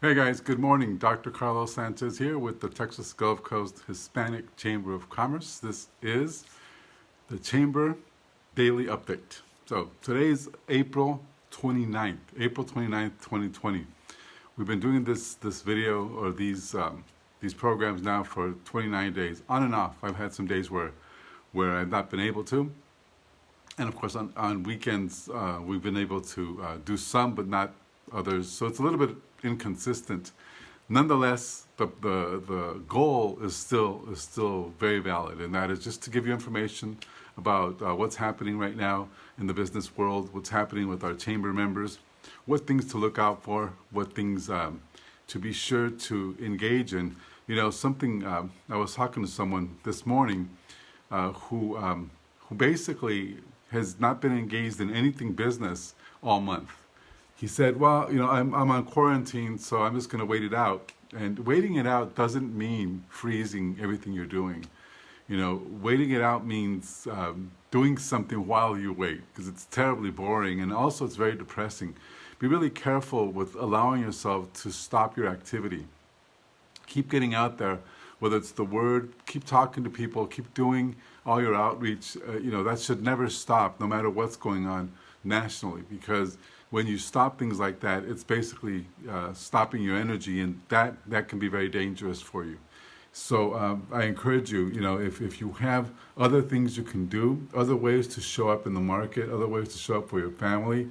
Hey guys, good morning. Dr. Carlos Sanchez here with the Texas Gulf Coast Hispanic Chamber of Commerce. This is the Chamber Daily Update. So today's April 29th, 2020. We've been doing this video or these programs now for 29 days, on and off. I've had some days where I've not been able to. And of course, on weekends, we've been able to do some, but not others. So it's a little bit inconsistent. Nonetheless, the goal is still very valid, and that is just to give you information about what's happening right now in the business world, what's happening with our chamber members, what things to look out for, what things to be sure to engage in. You know, something I was talking to someone this morning who basically has not been engaged in anything business all month. He said, well, you know, I'm on quarantine, so I'm just going to wait it out. And waiting it out doesn't mean freezing everything you're doing. You know, waiting it out means doing something while you wait, because it's terribly boring, and also it's very depressing. Be really careful with allowing yourself to stop your activity. Keep getting out there, whether it's the word, keep talking to people, keep doing all your outreach. You know, that should never stop, no matter what's going on nationally, because when you stop things like that, it's basically stopping your energy, and that can be very dangerous for you. So I encourage you, you know, if you have other things you can do, other ways to show up in the market, other ways to show up for your family,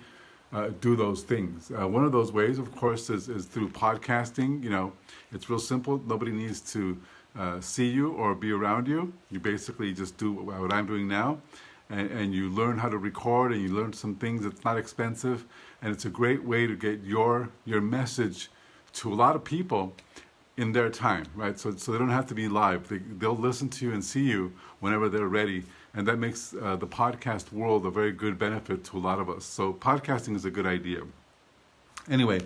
do those things. One of those ways, of course, is through podcasting. You know, it's real simple. Nobody needs to see you or be around you. You basically just do what I'm doing now. And you learn how to record, and you learn some things. It's not expensive, and it's a great way to get your message to a lot of people in their time, right? So they don't have to be live. They'll listen to you and see you whenever they're ready, and that makes the podcast world a very good benefit to a lot of us. So podcasting is a good idea. Anyway,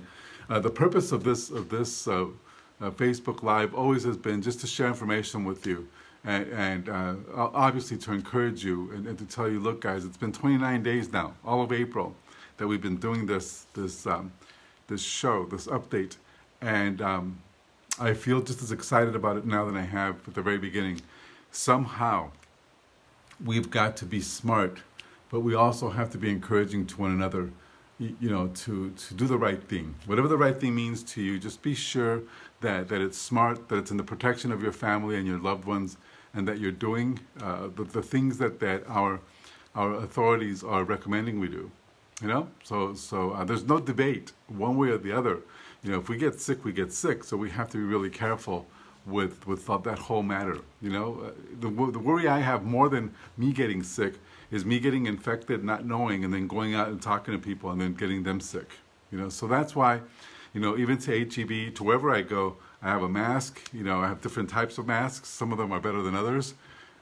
the purpose of this Facebook Live always has been just to share information with you. And obviously to encourage you and to tell you, look, guys, it's been 29 days now, all of April, that we've been doing this show, this update, and I feel just as excited about it now than I have at the very beginning. Somehow, we've got to be smart, but we also have to be encouraging to one another, you know, to do the right thing. Whatever the right thing means to you, just be sure that it's smart, that it's in the protection of your family and your loved ones, and that you're doing the things that our authorities are recommending we do. You know, so there's no debate one way or the other. You know, if we get sick, we get sick. So we have to be really careful with that whole matter. You know, the worry I have more than me getting sick is me getting infected, not knowing, and then going out and talking to people and then getting them sick. You know, so that's why, you know, even to HEB, to wherever I go, I have a mask. You know, I have different types of masks. Some of them are better than others.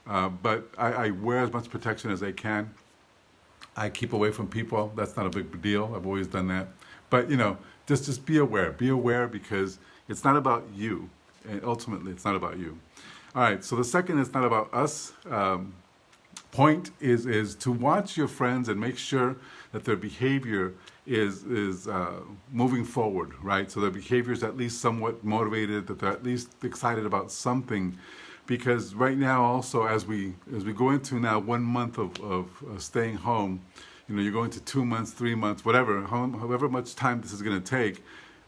But I wear as much protection as I can. I keep away from people. That's not a big deal. I've always done that. But, you know, just be aware. Be aware, because it's not about you. And ultimately, it's not about you. All right, so the second is not about us. Point is to watch your friends and make sure that their behavior is moving forward, right? So their behavior is at least somewhat motivated, that they're at least excited about something. Because right now also, as we go into now 1 month of staying home, you know, you're going to 2 months, 3 months, whatever, however much time this is going to take,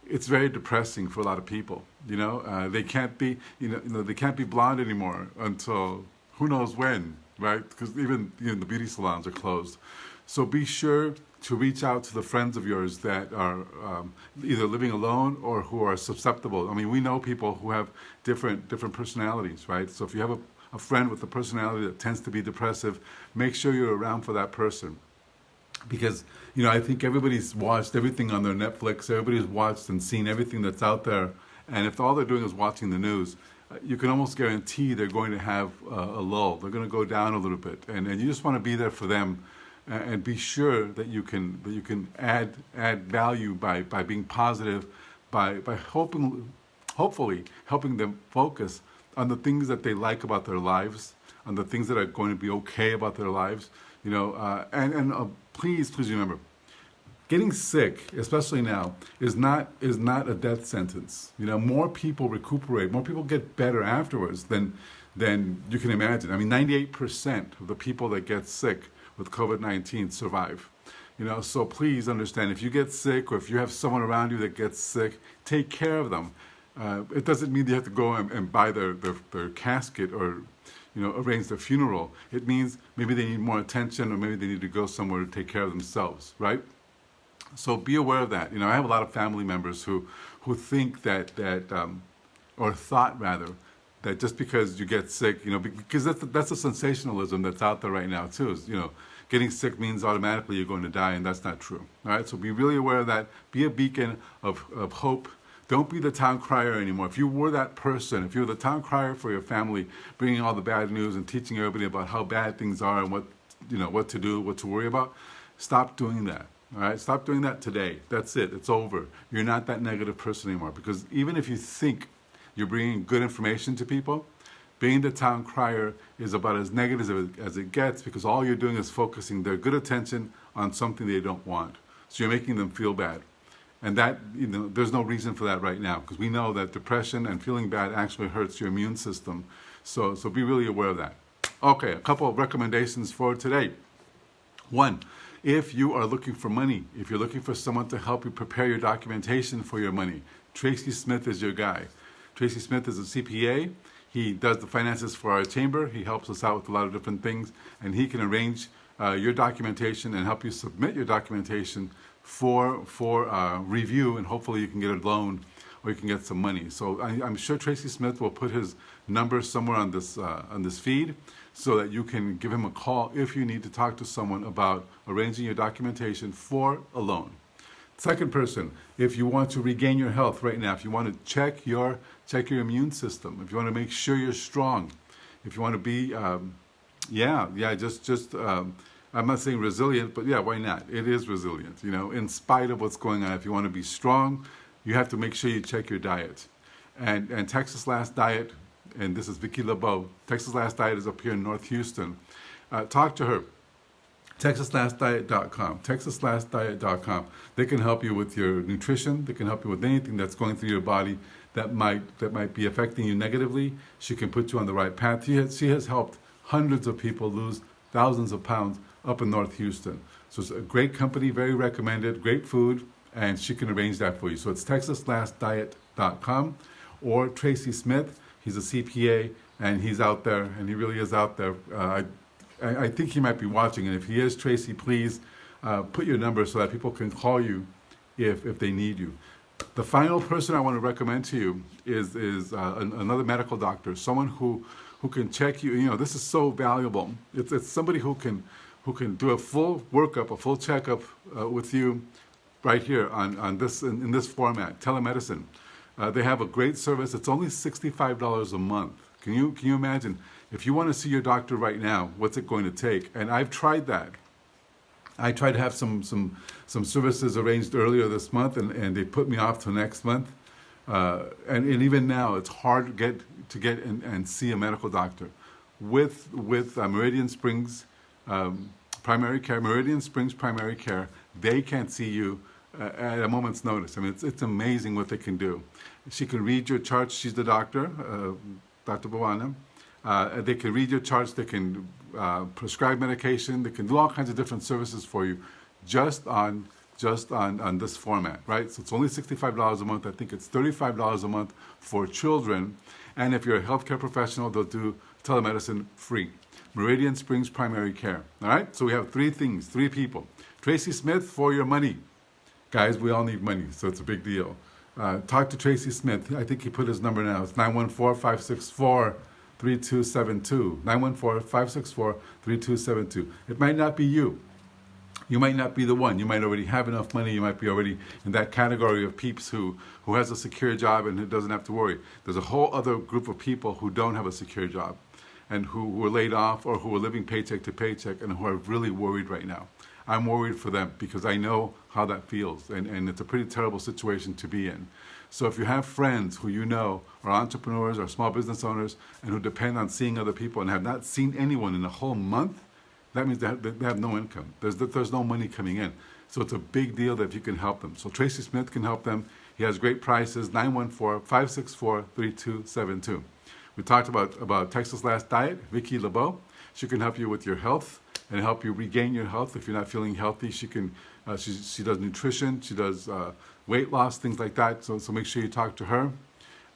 it's very depressing for a lot of people. You know, they can't be, they can't be blonde anymore until who knows when, right? Because even the beauty salons are closed. So be sure to reach out to the friends of yours that are either living alone or who are susceptible. I mean, we know people who have different personalities, right? So if you have a friend with a personality that tends to be depressive, make sure you're around for that person. Because, you know, I think everybody's watched everything on their Netflix, everybody's watched and seen everything that's out there, and if all they're doing is watching the news, you can almost guarantee they're going to have a lull. They're going to go down a little bit, and you just want to be there for them, and be sure that you can add value by being positive, by hopefully helping them focus on the things that they like about their lives, on the things that are going to be okay about their lives, you know, and please remember, getting sick, especially now, is not a death sentence. You know, more people recuperate, more people get better afterwards than you can imagine. I mean, 98% of the people that get sick with COVID-19 survive. You know, so please understand, if you get sick or if you have someone around you that gets sick, take care of them. It doesn't mean you have to go and buy their casket or, you know, arrange their funeral. It means maybe they need more attention or maybe they need to go somewhere to take care of themselves, right? So be aware of that. You know, I have a lot of family members who think that or thought rather, that just because you get sick, you know, because that's a sensationalism that's out there right now too. Is, you know, getting sick means automatically you're going to die, and that's not true. All right, so be really aware of that. Be a beacon of hope. Don't be the town crier anymore. If you were that person, if you were the town crier for your family, bringing all the bad news and teaching everybody about how bad things are and what to do, what to worry about, stop doing that. All right, stop doing that today. That's it. It's over. You're not that negative person anymore. Because even if you think you're bringing good information to people, being the town crier is about as negative as it gets, because all you're doing is focusing their good attention on something they don't want. So you're making them feel bad. And that, you know, there's no reason for that right now, because we know that depression and feeling bad actually hurts your immune system. So be really aware of that. Okay, a couple of recommendations for today. One, if you are looking for money, if you're looking for someone to help you prepare your documentation for your money, Tracy Smith is your guy. Tracy Smith is a CPA. He does the finances for our chamber. He helps us out with a lot of different things, and he can arrange your documentation and help you submit your documentation for review, and hopefully you can get a loan or you can get some money. So I'm sure Tracy Smith will put his number somewhere on this feed, so that you can give him a call if you need to talk to someone about arranging your documentation for a loan. Second person, if you want to regain your health right now, if you want to check your immune system, if you want to make sure you're strong, if you want to be, I'm not saying resilient, but yeah, why not? It is resilient, you know, in spite of what's going on. If you want to be strong, you have to make sure you check your diet. And Texas Last Diet, and this is Vicky LeBeau, Texas Last Diet is up here in North Houston. Talk to her. TexasLastDiet.com. TexasLastDiet.com. They can help you with your nutrition. They can help you with anything that's going through your body that might be affecting you negatively. She can put you on the right path. She has helped hundreds of people lose thousands of pounds up in North Houston. So it's a great company, very recommended, great food, and she can arrange that for you. So it's TexasLastDiet.com, or Tracy Smith. He's a CPA, and he's out there, and he really is out there. I think he might be watching, and if he is, Tracy, please put your number so that people can call you if they need you. The final person I want to recommend to you is another medical doctor, someone who can check you. You know, this is so valuable. It's somebody who can do a full workup, a full checkup with you right here on this in this format, telemedicine. They have a great service. It's only $65 a month. Can you imagine? If you want to see your doctor right now, what's it going to take? And I've tried that. I tried to have some services arranged earlier this month, and they put me off till next month. And even now, it's hard to get and see a medical doctor. With Meridian Springs Primary Care, Meridian Springs Primary Care, they can see you at a moment's notice. I mean, it's amazing what they can do. She can read your charts. She's the doctor, Dr. Bowana. They can read your charts, they can prescribe medication, they can do all kinds of different services for you just on this format, right? So it's only $65 a month. I think it's $35 a month for children. And if you're a healthcare professional, they'll do telemedicine free. Meridian Springs Primary Care. All right? So we have three people. Tracy Smith for your money. Guys, we all need money, so it's a big deal. Talk to Tracy Smith. I think he put his number now. It's 914-564-3272. 914-564-3272. It might not be you. You might not be the one. You might already have enough money. You might be already in that category of peeps who has a secure job and who doesn't have to worry. There's a whole other group of people who don't have a secure job and who were laid off or who are living paycheck to paycheck and who are really worried right now. I'm worried for them because I know how that feels, and it's a pretty terrible situation to be in. So if you have friends who you know are entrepreneurs or small business owners and who depend on seeing other people and have not seen anyone in a whole month, that means they have no income. There's no money coming in. So it's a big deal that if you can help them. So Tracy Smith can help them. He has great prices, 914-564-3272. We talked about Texas Last Diet, Vicki LeBeau. She can help you with your health and help you regain your health. If you're not feeling healthy, she can. She does nutrition, she does weight loss, things like that. So make sure you talk to her.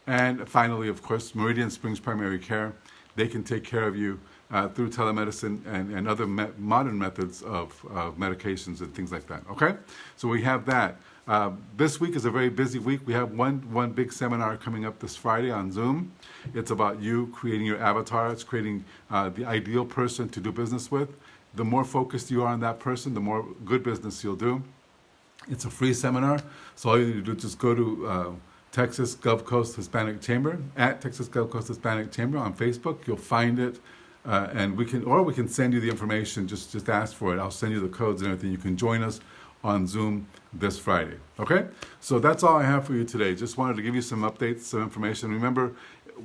And finally, of course, Meridian Springs Primary Care. They can take care of you through telemedicine and other modern methods of medications and things like that. Okay, so we have that. This week is a very busy week. We have one big seminar coming up this Friday on Zoom. It's about you creating your avatar. It's creating the ideal person to do business with. The more focused you are on that person, the more good business you'll do. It's a free seminar, so all you need to do is just go to Texas Gulf Coast Hispanic Chamber, at Texas Gulf Coast Hispanic Chamber on Facebook. You'll find it, and we can send you the information. Just ask for it. I'll send you the codes and everything. You can join us on Zoom this Friday. Okay, so that's all I have for you today. Just wanted to give you some updates, some information. Remember,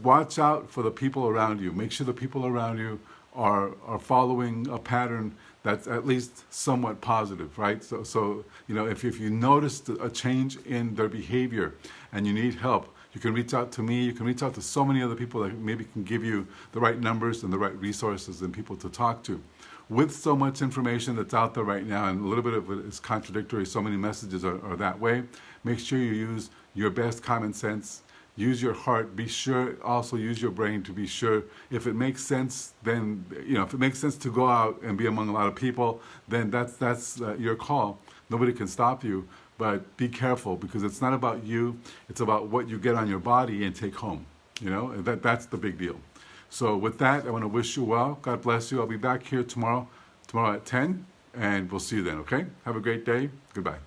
watch out for the people around you. Make sure the people around you are following a pattern that's at least somewhat positive, right? So if you notice a change in their behavior and you need help, you can reach out to me. You can reach out to so many other people that maybe can give you the right numbers and the right resources and people to talk to. With so much information that's out there right now, and a little bit of it is contradictory, so many messages are that way, make sure you use your best common sense. Use your heart. Be sure, also use your brain to be sure. If it makes sense, then, if it makes sense to go out and be among a lot of people, then that's your call. Nobody can stop you, but be careful because it's not about you. It's about what you get on your body and take home. That's the big deal. So with that, I want to wish you well. God bless you. I'll be back here tomorrow at 10, and we'll see you then, okay? Have a great day. Goodbye.